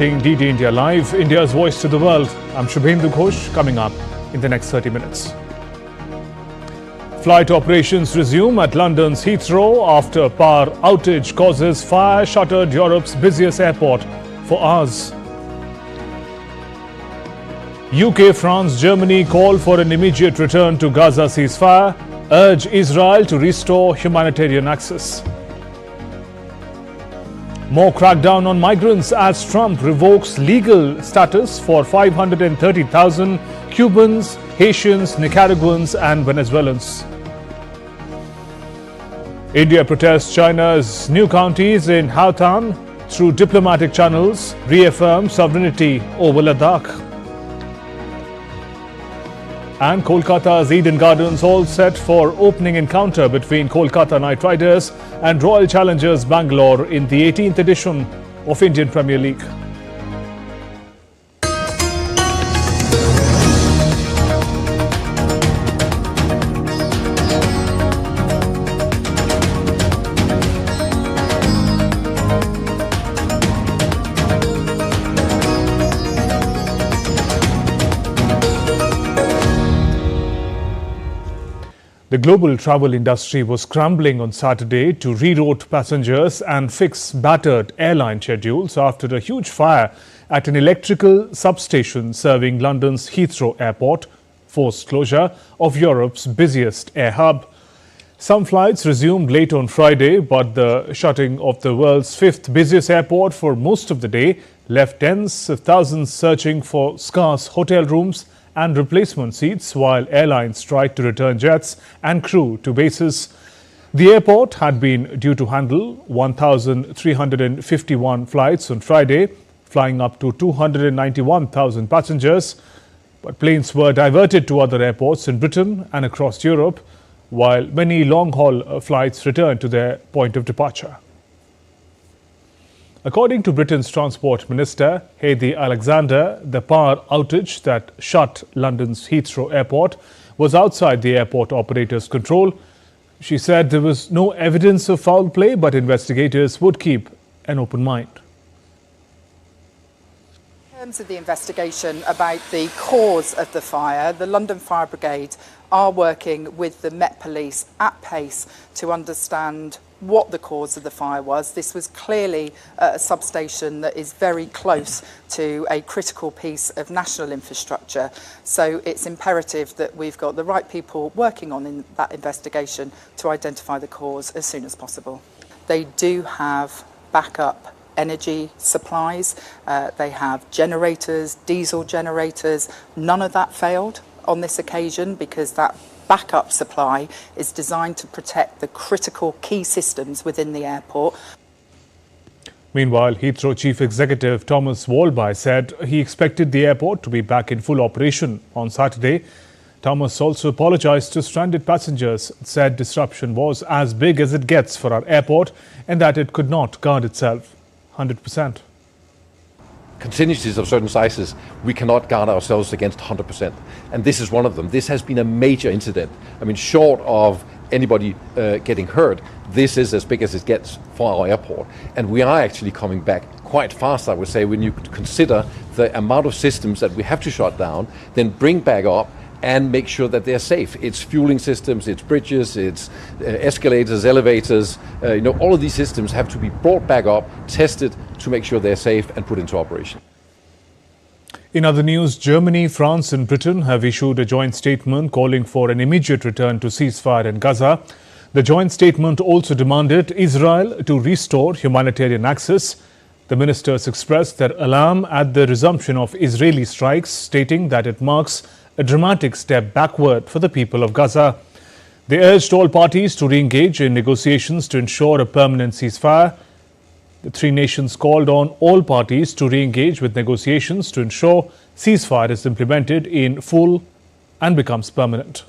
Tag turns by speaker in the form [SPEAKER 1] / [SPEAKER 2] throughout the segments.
[SPEAKER 1] DD India Live, India's voice to the world. I'm Shubhendu Ghosh, coming up in the next 30 minutes. Flight operations resume at London's Heathrow after power outage causes fire shuttered Europe's busiest airport for hours. UK, France, Germany call for an immediate return to Gaza ceasefire, urge Israel to restore humanitarian access. More crackdown on migrants as Trump revokes legal status for 530,000 Cubans, Haitians, Nicaraguans and Venezuelans. India protests China's new counties in Houtan through diplomatic channels, reaffirms sovereignty over Ladakh. And Kolkata's Eden Gardens all set for opening encounter between Kolkata Knight Riders and Royal Challengers Bangalore in the 18th edition of Indian Premier League. The global travel industry was scrambling on Saturday to reroute passengers and fix battered airline schedules after a huge fire at an electrical substation serving London's Heathrow Airport, forced closure of Europe's busiest air hub. Some flights resumed late on Friday, but the shutting of the world's fifth busiest airport for most of the day left tens of thousands searching for scarce hotel rooms and replacement seats while airlines tried to return jets and crew to bases. The airport had been due to handle 1,351 flights on Friday, flying up to 291,000 passengers. But planes were diverted to other airports in Britain and across Europe, while many long-haul flights returned to their point of departure. According to Britain's Transport Minister, Heather Alexander, the power outage that shut London's Heathrow Airport was outside the airport operator's control. She said there was no evidence of foul play, but investigators would keep an open mind.
[SPEAKER 2] In terms of the investigation about the cause of the fire, the London Fire Brigade are working with the Met Police at pace to understand what the cause of the fire was. This was clearly a substation that is very close to a critical piece of national infrastructure. So it's imperative that we've got the right people working on that investigation to identify the cause as soon as possible. They do have backup energy supplies. They have generators, diesel generators. None of that failed on this occasion because that backup supply is designed to protect the critical key systems within the airport.
[SPEAKER 1] Meanwhile, Heathrow Chief Executive Thomas Walby said he expected the airport to be back in full operation on Saturday. Thomas also apologized to stranded passengers, said disruption was as big as it gets for our airport and that it could not guard itself 100%.
[SPEAKER 3] Contingencies of certain sizes, we cannot guard ourselves against 100%. And this is one of them. This has been a major incident. I mean, short of anybody getting hurt, this is as big as it gets for our airport. And we are actually coming back quite fast, I would say, when you consider the amount of systems that we have to shut down, then bring back up and make sure that they're safe. It's fueling systems, it's bridges, it's escalators, elevators. All of these systems have to be brought back up, tested to make sure they're safe and put into operation.
[SPEAKER 1] In other news, Germany, France and Britain have issued a joint statement calling for an immediate return to ceasefire in Gaza. The joint statement also demanded Israel to restore humanitarian access. The ministers expressed their alarm at the resumption of Israeli strikes, stating that it marks a dramatic step backward for the people of Gaza. They urged all parties to re-engage in negotiations to ensure a permanent ceasefire. The three nations called on all parties to re-engage with negotiations to ensure ceasefire is implemented in full and becomes permanent.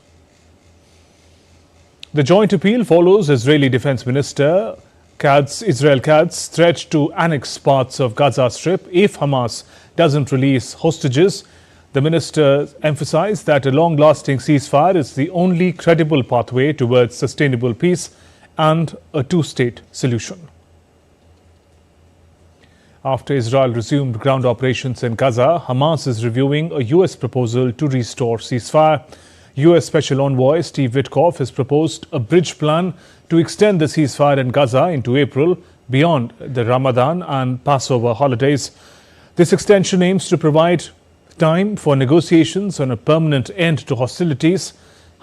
[SPEAKER 1] The joint appeal follows Israeli Defense Minister Israel Katz's threat to annex parts of Gaza Strip if Hamas doesn't release hostages. The minister emphasized that a long-lasting ceasefire is the only credible pathway towards sustainable peace and a two-state solution. After Israel resumed ground operations in Gaza, Hamas is reviewing a U.S. proposal to restore ceasefire. U.S. Special Envoy Steve Witkoff has proposed a bridge plan to extend the ceasefire in Gaza into April beyond the Ramadan and Passover holidays. This extension aims to provide time for negotiations on a permanent end to hostilities.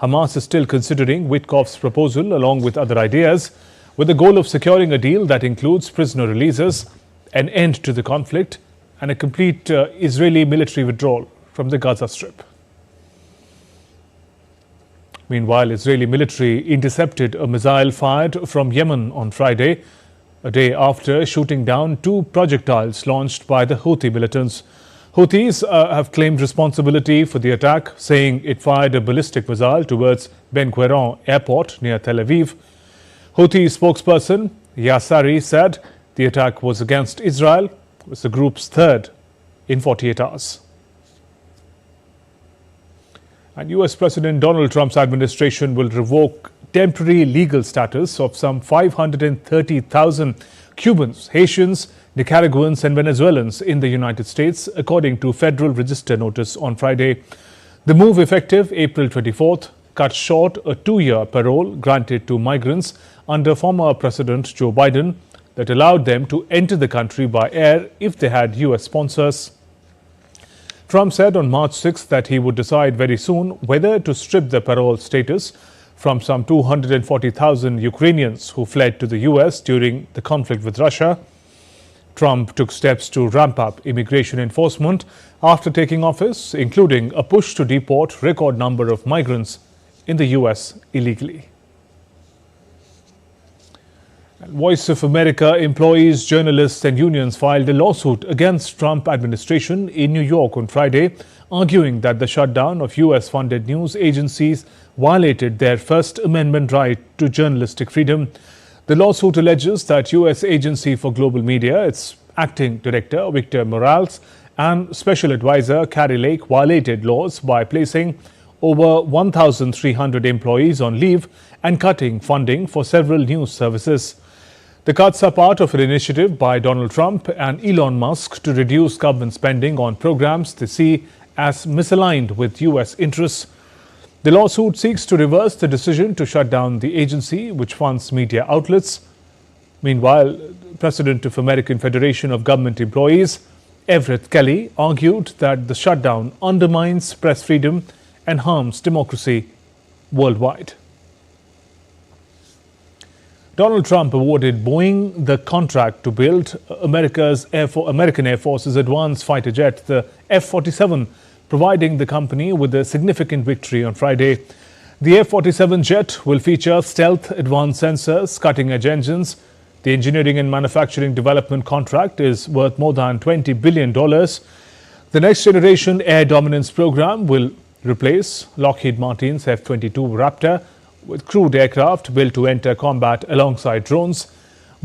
[SPEAKER 1] Hamas is still considering Witkoff's proposal along with other ideas, with the goal of securing a deal that includes prisoner releases, an end to the conflict, and a complete Israeli military withdrawal from the Gaza Strip. Meanwhile, Israeli military intercepted a missile fired from Yemen on Friday, a day after shooting down 2 projectiles launched by the Houthi militants. Houthis have claimed responsibility for the attack, saying it fired a ballistic missile towards Ben Gurion airport near Tel Aviv. Houthi spokesperson Yassari said the attack was against Israel. It was the group's third in 48 hours. And US President Donald Trump's administration will revoke temporary legal status of some 530,000 Cubans, Haitians, Nicaraguans and Venezuelans in the United States, according to Federal Register notice on Friday. The move, effective April 24th, cut short a 2-year parole granted to migrants under former President Joe Biden that allowed them to enter the country by air if they had US sponsors. Trump said on March 6 that he would decide very soon whether to strip the parole status from some 240,000 Ukrainians who fled to the US during the conflict with Russia. Trump took steps to ramp up immigration enforcement after taking office, including a push to deport record number of migrants in the US illegally. Voice of America employees, journalists and unions filed a lawsuit against Trump administration in New York on Friday, arguing that the shutdown of US-funded news agencies violated their First Amendment right to journalistic freedom. The lawsuit alleges that US Agency for Global Media, its acting director Victor Morales and special advisor Carrie Lake violated laws by placing over 1,300 employees on leave and cutting funding for several news services. The cuts are part of an initiative by Donald Trump and Elon Musk to reduce government spending on programs they see as misaligned with US interests. The lawsuit seeks to reverse the decision to shut down the agency, which funds media outlets. Meanwhile, President of American Federation of Government Employees, Everett Kelly, argued that the shutdown undermines press freedom and harms democracy worldwide. Donald Trump awarded Boeing the contract to build American Air Force's advanced fighter jet, the F-47, providing the company with a significant victory on Friday. The F-47 jet will feature stealth advanced sensors, cutting-edge engines. The engineering and manufacturing development contract is worth more than $20 billion. The next generation air dominance program will replace Lockheed Martin's F-22 Raptor with crewed aircraft built to enter combat alongside drones.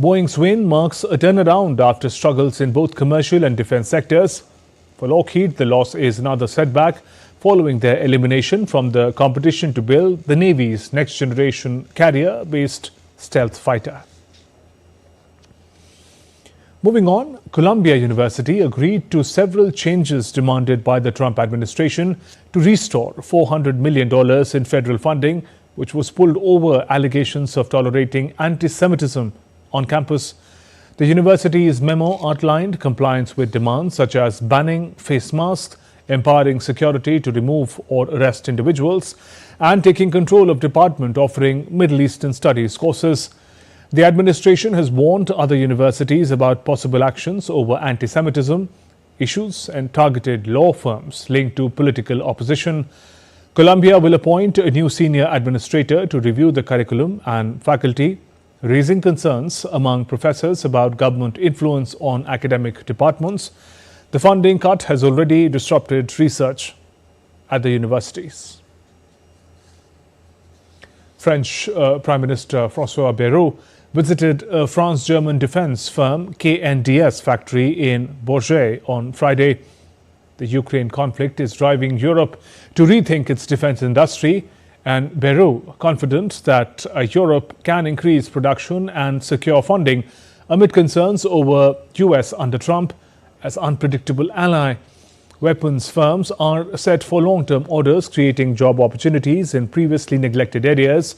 [SPEAKER 1] Boeing's win marks a turnaround after struggles in both commercial and defense sectors. For Lockheed, the loss is another setback following their elimination from the competition to build the Navy's next-generation carrier-based stealth fighter. Moving on, Columbia University agreed to several changes demanded by the Trump administration to restore $400 million in federal funding, which was pulled over allegations of tolerating anti-Semitism on campus. The university's memo outlined compliance with demands such as banning face masks, empowering security to remove or arrest individuals, and taking control of department offering Middle Eastern Studies courses. The administration has warned other universities about possible actions over anti-Semitism issues and targeted law firms linked to political opposition. Columbia will appoint a new senior administrator to review the curriculum and faculty, raising concerns among professors about government influence on academic departments. The funding cut has already disrupted research at the universities. French Prime Minister François Bayrou visited a France-German defense firm KNDS factory in Bourget on Friday. The Ukraine conflict is driving Europe to rethink its defense industry, and Bayrou confident that Europe can increase production and secure funding amid concerns over US under Trump as unpredictable ally. Weapons firms are set for long-term orders, creating job opportunities in previously neglected areas.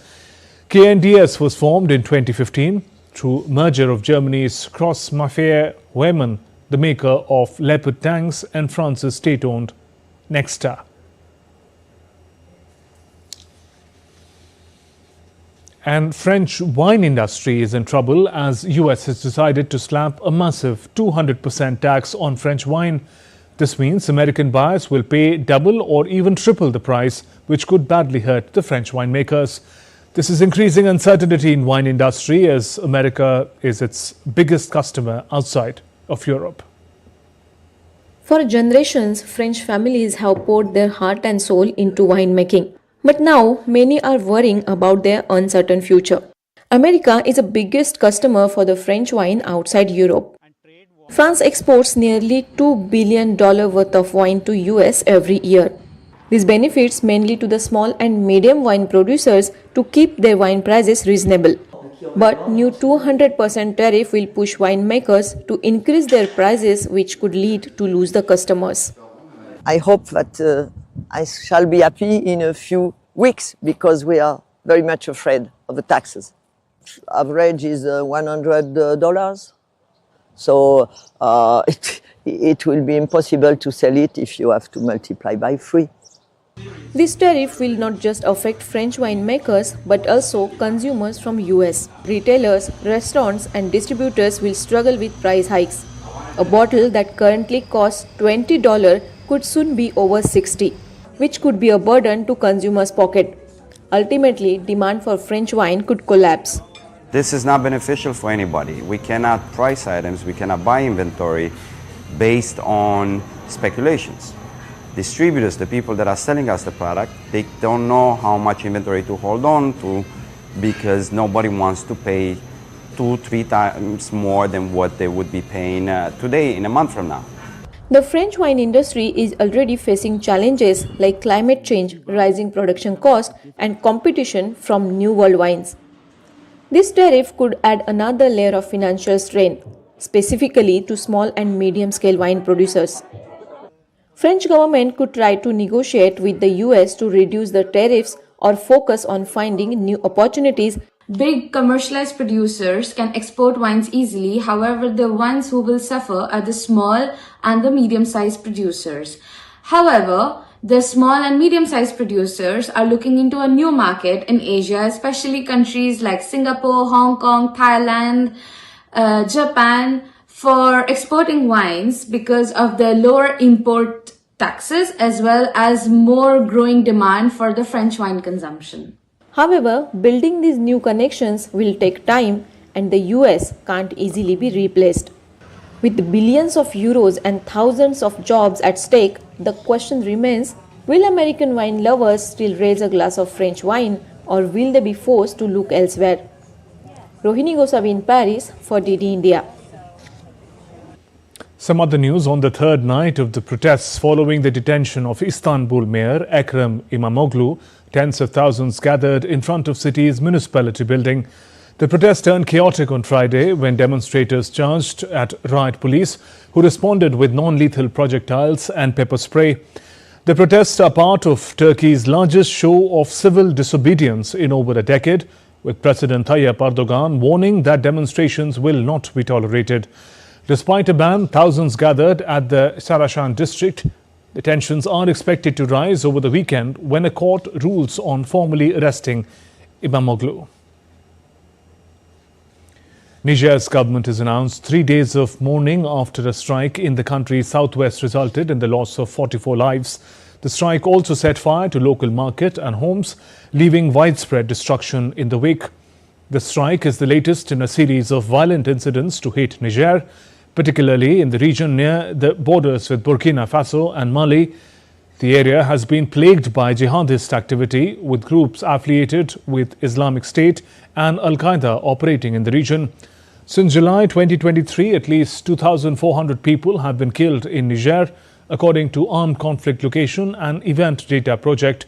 [SPEAKER 1] KNDS was formed in 2015 through merger of Germany's Krauss-Maffei Weymann, the maker of Leopard tanks, and France's state-owned Nexta. And French wine industry is in trouble as US has decided to slap a massive 200% tax on French wine. This means American buyers will pay double or even triple the price, which could badly hurt the French winemakers. This is increasing uncertainty in wine industry as America is its biggest customer outside of Europe.
[SPEAKER 4] For generations, French families have poured their heart and soul into winemaking. But now, many are worrying about their uncertain future. America is the biggest customer for the French wine outside Europe. France exports nearly $2 billion worth of wine to US every year. This benefits mainly to the small and medium wine producers to keep their wine prices reasonable. But new 200% tariff will push winemakers to increase their prices, which could lead to lose the customers.
[SPEAKER 5] I hope that I shall be happy in a few weeks because we are very much afraid of the taxes. Average is $100. So it will be impossible to sell it if you have to multiply by 3.
[SPEAKER 4] This tariff will not just affect French winemakers but also consumers from US. Retailers, restaurants and distributors will struggle with price hikes. A bottle that currently costs $20 could soon be over $60, which could be a burden to consumers' pocket. Ultimately, demand for French wine could collapse.
[SPEAKER 6] This is not beneficial for anybody. We cannot price items, we cannot buy inventory based on speculations. Distributors, the people that are selling us the product, they don't know how much inventory to hold on to because nobody wants to pay 2-3 times more than what they would be paying today in a month from now.
[SPEAKER 4] The French wine industry is already facing challenges like climate change, rising production costs, and competition from new world wines. This tariff could add another layer of financial strain, specifically to small and medium-scale wine producers. French government could try to negotiate with the US to reduce the tariffs or focus on finding new opportunities.
[SPEAKER 7] Big commercialized producers can export wines easily, however, the ones who will suffer are the small and the medium-sized producers. However, the small and medium-sized producers are looking into a new market in Asia, especially countries like Singapore, Hong Kong, Thailand, Japan, for exporting wines because of the lower import taxes as well as more growing demand for the French wine consumption.
[SPEAKER 4] However, building these new connections will take time and the US can't easily be replaced. With billions of euros and thousands of jobs at stake, the question remains, will American wine lovers still raise a glass of French wine or will they be forced to look elsewhere? Rohini Gosavi in Paris for DD India.
[SPEAKER 1] Some other news on the third night of the protests following the detention of Istanbul Mayor Ekrem İmamoğlu, tens of thousands gathered in front of city's municipality building. The protest turned chaotic on Friday when demonstrators charged at riot police, who responded with non-lethal projectiles and pepper spray. The protests are part of Turkey's largest show of civil disobedience in over a decade, with President Tayyip Erdogan warning that demonstrations will not be tolerated. Despite a ban, thousands gathered at the Saraşan district. The tensions are expected to rise over the weekend when a court rules on formally arresting İmamoğlu. Niger's government has announced 3 days of mourning after a strike in the country's southwest resulted in the loss of 44 lives. The strike also set fire to local market and homes, leaving widespread destruction in the wake. The strike is the latest in a series of violent incidents to hit Niger, particularly in the region near the borders with Burkina Faso and Mali. The area has been plagued by jihadist activity, with groups affiliated with Islamic State and Al-Qaeda operating in the region. Since July 2023, at least 2,400 people have been killed in Niger, according to Armed Conflict Location and Event Data Project.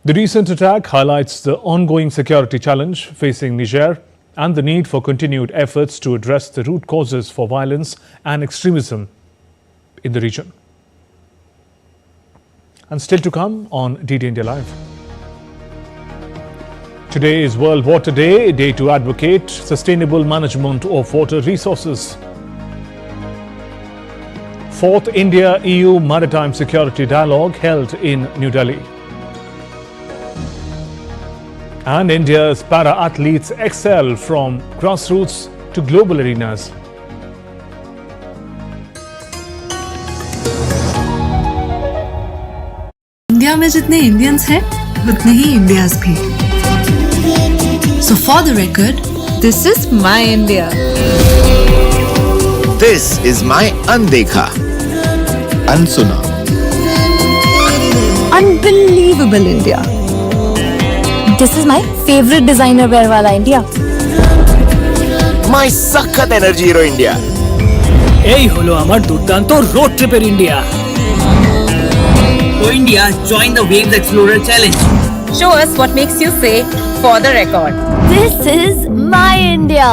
[SPEAKER 1] The recent attack highlights the ongoing security challenge facing Niger and the need for continued efforts to address the root causes for violence and extremism in the region. And still to come on DD India Live. Today is World Water Day, a day to advocate sustainable management of water resources. 4th India-EU Maritime Security Dialogue held in New Delhi. And India's para-athletes excel from grassroots to global arenas.
[SPEAKER 8] India में जितने Indians हैं उतने ही India's भी. So for the record, this is my India.
[SPEAKER 9] This is my Undekha, Unsuna.
[SPEAKER 8] Unbelievable India.
[SPEAKER 10] This is my favorite designer wear wala India.
[SPEAKER 9] My Sakhat Energy Hero India.
[SPEAKER 11] এই হলো আমার দুর্দান্ত road ট্রিপের India. So India, join the Waves Explorer Challenge.
[SPEAKER 10] Show us what makes you say for the record. This is my India.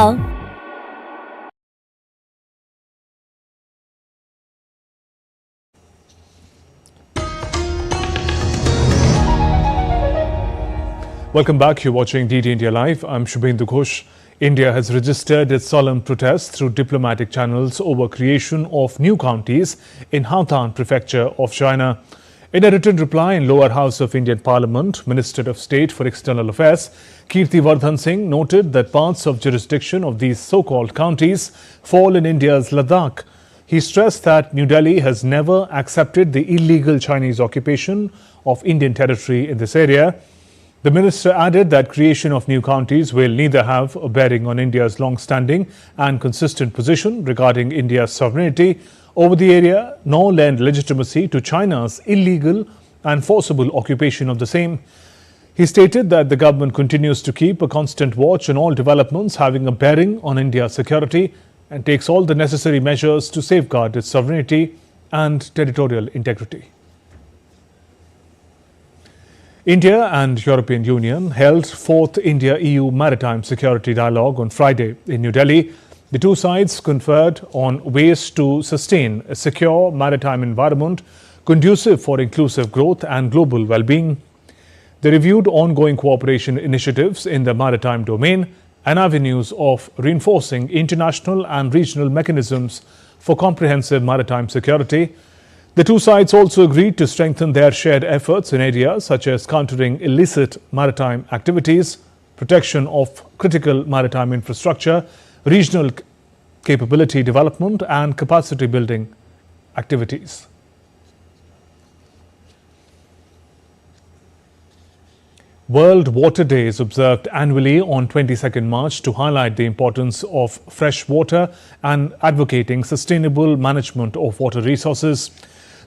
[SPEAKER 1] Welcome back. You're watching DD India Live. I'm Shubhendu Ghosh. India has registered its solemn protest through diplomatic channels over creation of new counties in Haotan Prefecture of China. In a written reply in lower house of Indian Parliament, Minister of State for External Affairs Kirti Vardhan Singh noted that parts of jurisdiction of these so-called counties fall in India's Ladakh. He stressed that New Delhi has never accepted the illegal Chinese occupation of Indian territory in this area. The minister added that creation of new counties will neither have a bearing on India's long-standing and consistent position regarding India's sovereignty over the area, nor lend legitimacy to China's illegal and forcible occupation of the same. He stated that the government continues to keep a constant watch on all developments having a bearing on India's security and takes all the necessary measures to safeguard its sovereignty and territorial integrity. India and European Union held 4th India-EU Maritime Security Dialogue on Friday in New Delhi. The two sides conferred on ways to sustain a secure maritime environment conducive for inclusive growth and global well-being. They reviewed ongoing cooperation initiatives in the maritime domain and avenues of reinforcing international and regional mechanisms for comprehensive maritime security. The two sides also agreed to strengthen their shared efforts in areas such as countering illicit maritime activities, protection of critical maritime infrastructure, regional capability development and capacity building activities. World Water Day is observed annually on 22nd March to highlight the importance of fresh water and advocating sustainable management of water resources.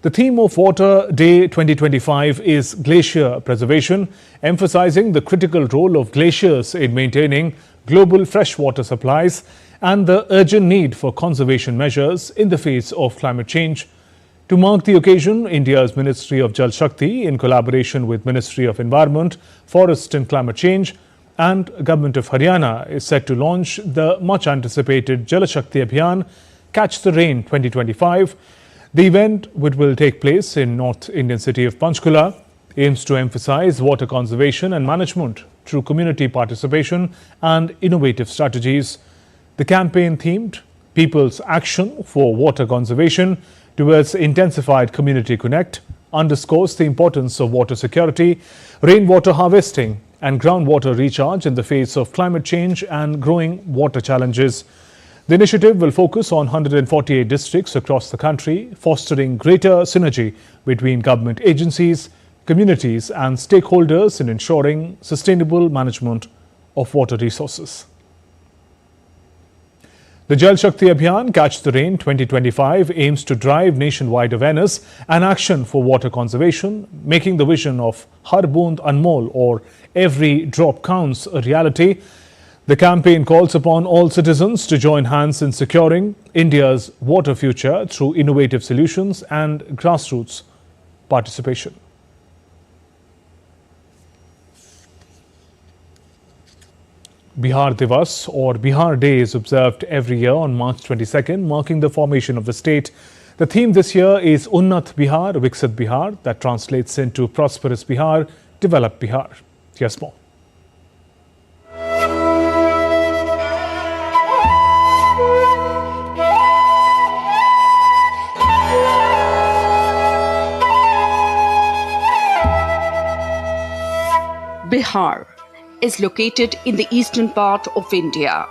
[SPEAKER 1] The theme of Water Day 2025 is glacier preservation, emphasizing the critical role of glaciers in maintaining global freshwater supplies and the urgent need for conservation measures in the face of climate change. To mark the occasion, India's Ministry of Jal Shakti, in collaboration with Ministry of Environment, Forest and Climate Change and Government of Haryana, is set to launch the much-anticipated Jal Shakti Abhiyan Catch the Rain 2025. The event, which will take place in North Indian city of Panchkula, aims to emphasize water conservation and management through community participation and innovative strategies. The campaign themed People's Action for Water Conservation towards intensified community connect underscores the importance of water security, rainwater harvesting and groundwater recharge in the face of climate change and growing water challenges. The initiative will focus on 148 districts across the country, fostering greater synergy between government agencies, communities and stakeholders in ensuring sustainable management of water resources. The Jal Shakti Abhiyan Catch the Rain 2025 aims to drive nationwide awareness and action for water conservation, making the vision of Har Boond Anmol or every drop counts a reality. The campaign calls upon all citizens to join hands in securing India's water future through innovative solutions and grassroots participation. Bihar Divas or Bihar Day is observed every year on March 22nd, marking the formation of the state. The theme this year is Unnat Bihar, Viksit Bihar, that translates into Prosperous Bihar, Developed Bihar. Here's more.
[SPEAKER 12] Bihar is located in the eastern part of India.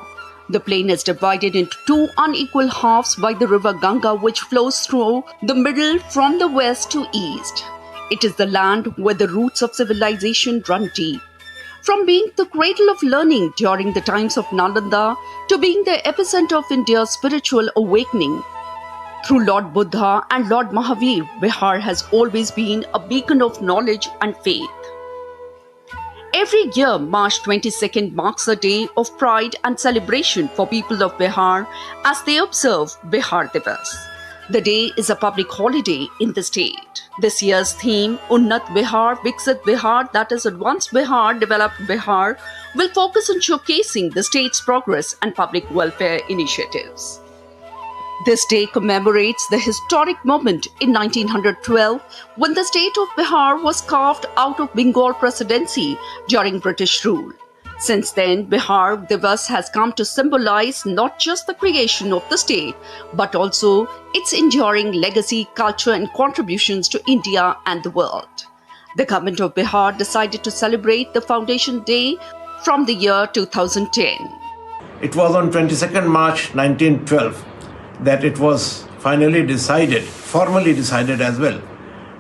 [SPEAKER 12] The plain is divided into two unequal halves by the river Ganga, which flows through the middle from the west to east. It is the land where the roots of civilization run deep. From being the cradle of learning during the times of Nalanda to being the epicenter of India's spiritual awakening. Through Lord Buddha and Lord Mahavir, Bihar has always been a beacon of knowledge and faith. Every year, March 22nd marks a day of pride and celebration for people of Bihar as they observe Bihar Divas. The day is a public holiday in the state. This year's theme, Unnat Bihar, Viksit Bihar, that is Advanced Bihar, Developed Bihar, will focus on showcasing the state's progress and public welfare initiatives. This day commemorates the historic moment in 1912 when the state of Bihar was carved out of Bengal presidency during British rule. Since then, Bihar Divas has come to symbolize not just the creation of the state, but also its enduring legacy, culture, and contributions to India and the world. The government of Bihar decided to celebrate the Foundation Day from the year 2010.
[SPEAKER 13] It was on 22nd March 1912 that it was finally decided, formally decided as well,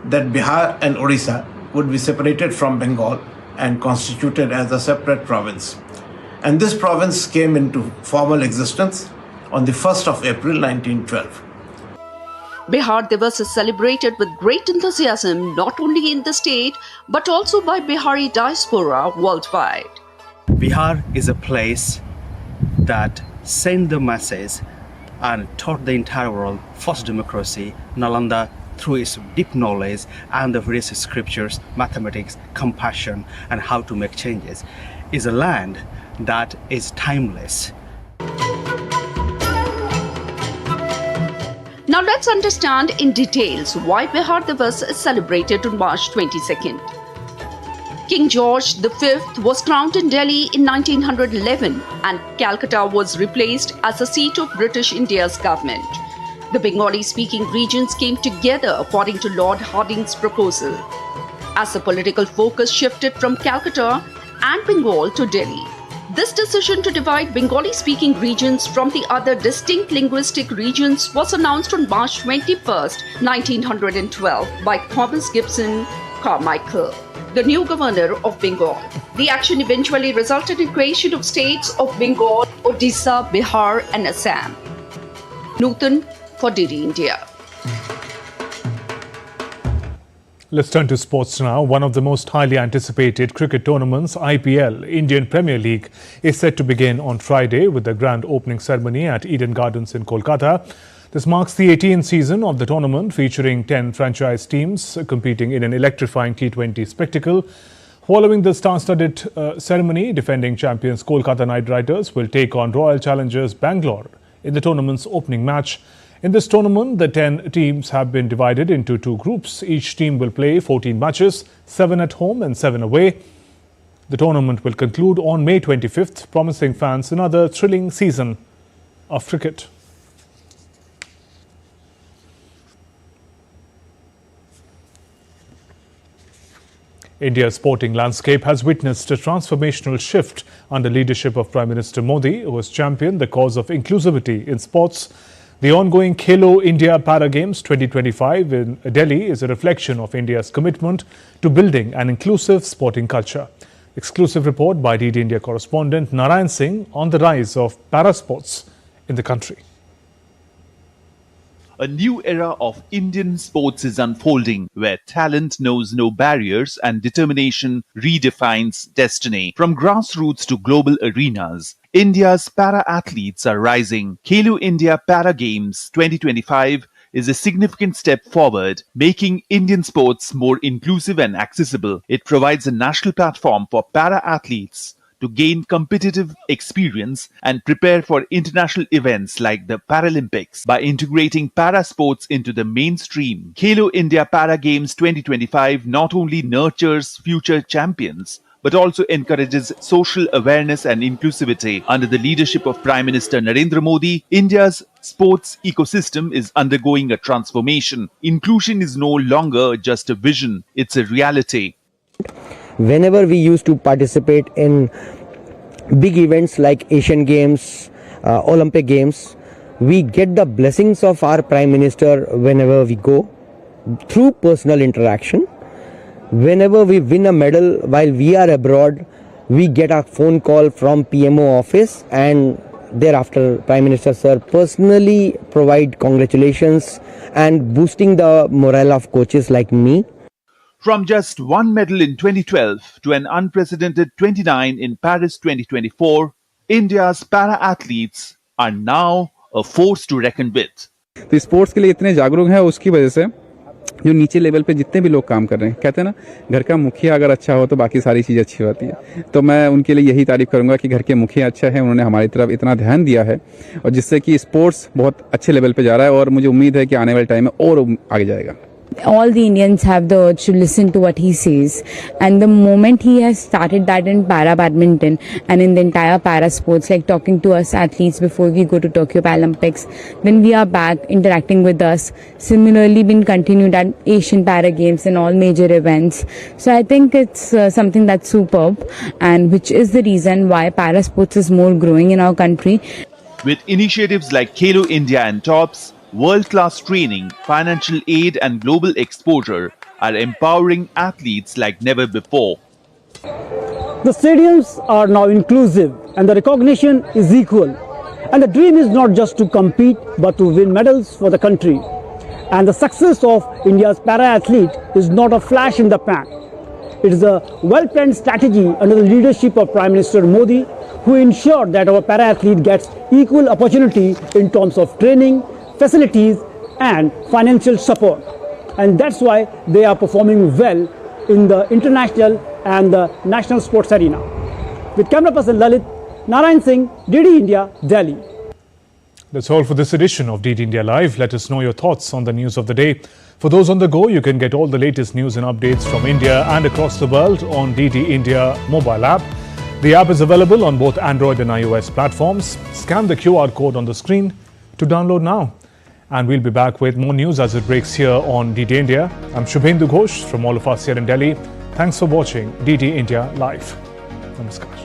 [SPEAKER 13] that Bihar and Odisha would be separated from Bengal and constituted as a separate province. And this province came into formal existence on the 1st of April 1912.
[SPEAKER 12] Bihar Divas is celebrated with great enthusiasm not only in the state but also by Bihari diaspora worldwide.
[SPEAKER 14] Bihar is a place that sent the message and taught the entire world first democracy, Nalanda, through its deep knowledge and the various scriptures, mathematics, compassion, and how to make changes, is a land that is timeless.
[SPEAKER 12] Now let's understand in details why Bihar Divas is celebrated on March 22nd. King George V was crowned in Delhi in 1911 and Calcutta was replaced as the seat of British India's government. The Bengali-speaking regions came together according to Lord Hardinge's proposal. As the political focus shifted from Calcutta and Bengal to Delhi, this decision to divide Bengali-speaking regions from the other distinct linguistic regions was announced on March 21, 1912 by Thomas Gibson Carmichael, the new governor of Bengal. The action eventually resulted in creation of states of Bengal, Odisha, Bihar and Assam. Nutan for DD India.
[SPEAKER 1] Let's turn to sports now. One of the most highly anticipated cricket tournaments, IPL, Indian Premier League, is set to begin on Friday with the grand opening ceremony at Eden Gardens in Kolkata. This marks the 18th season of the tournament, featuring 10 franchise teams competing in an electrifying T20 spectacle. Following the star-studded ceremony, defending champions Kolkata Knight Riders will take on Royal Challengers Bangalore in the tournament's opening match. In this tournament, the 10 teams have been divided into two groups. Each team will play 14 matches, 7 at home and 7 away. The tournament will conclude on May 25th, promising fans another thrilling season of cricket. India's sporting landscape has witnessed a transformational shift under leadership of Prime Minister Modi, who has championed the cause of inclusivity in sports. The ongoing Khelo India Para Games 2025 in Delhi is a reflection of India's commitment to building an inclusive sporting culture. Exclusive report by DD India correspondent Narayan Singh on the rise of para sports in the country.
[SPEAKER 15] A new era of Indian sports is unfolding, where talent knows no barriers and determination redefines destiny. From grassroots to global arenas, India's para-athletes are rising. Khelo India Para Games 2025 is a significant step forward, making Indian sports more inclusive and accessible. It provides a national platform for para-athletes to gain competitive experience and prepare for international events like the Paralympics by integrating para sports into the mainstream. Khelo India Para Games 2025 not only nurtures future champions but also encourages social awareness and inclusivity. Under the leadership of Prime Minister Narendra Modi, India's sports ecosystem is undergoing a transformation. Inclusion is no longer just a vision, it's a reality.
[SPEAKER 16] Whenever we used to participate in big events like Asian Games, Olympic Games, we get the blessings of our Prime Minister whenever we go through personal interaction. Whenever we win a medal while we are abroad, we get a phone call from PMO office, and thereafter Prime Minister Sir personally provide congratulations and boosting the morale of coaches like me.
[SPEAKER 15] From just one medal in 2012 to an unprecedented 29 in Paris 2024, India's para-athletes are now a force to reckon with.
[SPEAKER 17] तो sports के लिए इतने जागरूक हैं, उसकी वजह से जो नीचे लेवल पे जितने भी लोग काम कर रहे हैं, कहते हैं ना, घर का मुखिया अगर अच्छा हो तो बाकी सारी चीज़ अच्छी होती है। तो मैं उनके लिए यही तारीफ करूंगा कि घर के मुखिया अच्छा है, उन्होंने हमारी तरफ इतना ध्यान दिया है और जिससे कि स्पोर्ट्स बहुत अच्छे लेवल पे जा रहा है और मुझे उम्मीद है कि आने वाले टाइम में और आगे जाएगा।
[SPEAKER 18] All the Indians have the urge to listen to what he says, and the moment he has started that in para badminton and in the entire para sports, like talking to us athletes before we go to Tokyo Paralympics, then we are back interacting with us. Similarly been continued at Asian Para Games and all major events. So I think it's something that's superb, and which is the reason why para sports is more growing in our country.
[SPEAKER 15] With initiatives like Khelo India and TOPS, world-class training, financial aid and global exposure are empowering athletes like never before.
[SPEAKER 11] The stadiums are now inclusive and the recognition is equal. And the dream is not just to compete but to win medals for the country. And the success of India's para-athlete is not a flash in the pan. It is a well-planned strategy under the leadership of Prime Minister Modi, who ensured that our para-athlete gets equal opportunity in terms of training, facilities and financial support, and that's why they are performing well in the international and the national sports arena. With camera person Lalit, Narayan Singh, DD India, Delhi.
[SPEAKER 1] That's all for this edition of DD India Live. Let us know your thoughts on the news of the day. For those on the go, you can get all the latest news and updates from India and across the world on DD India mobile app. The app is available on both Android and iOS platforms. Scan the QR code on the screen to download now. And we'll be back with more news as it breaks here on DD India. I'm Shubhendu Ghosh from all of us here in Delhi. Thanks for watching DD India Live. Namaskar.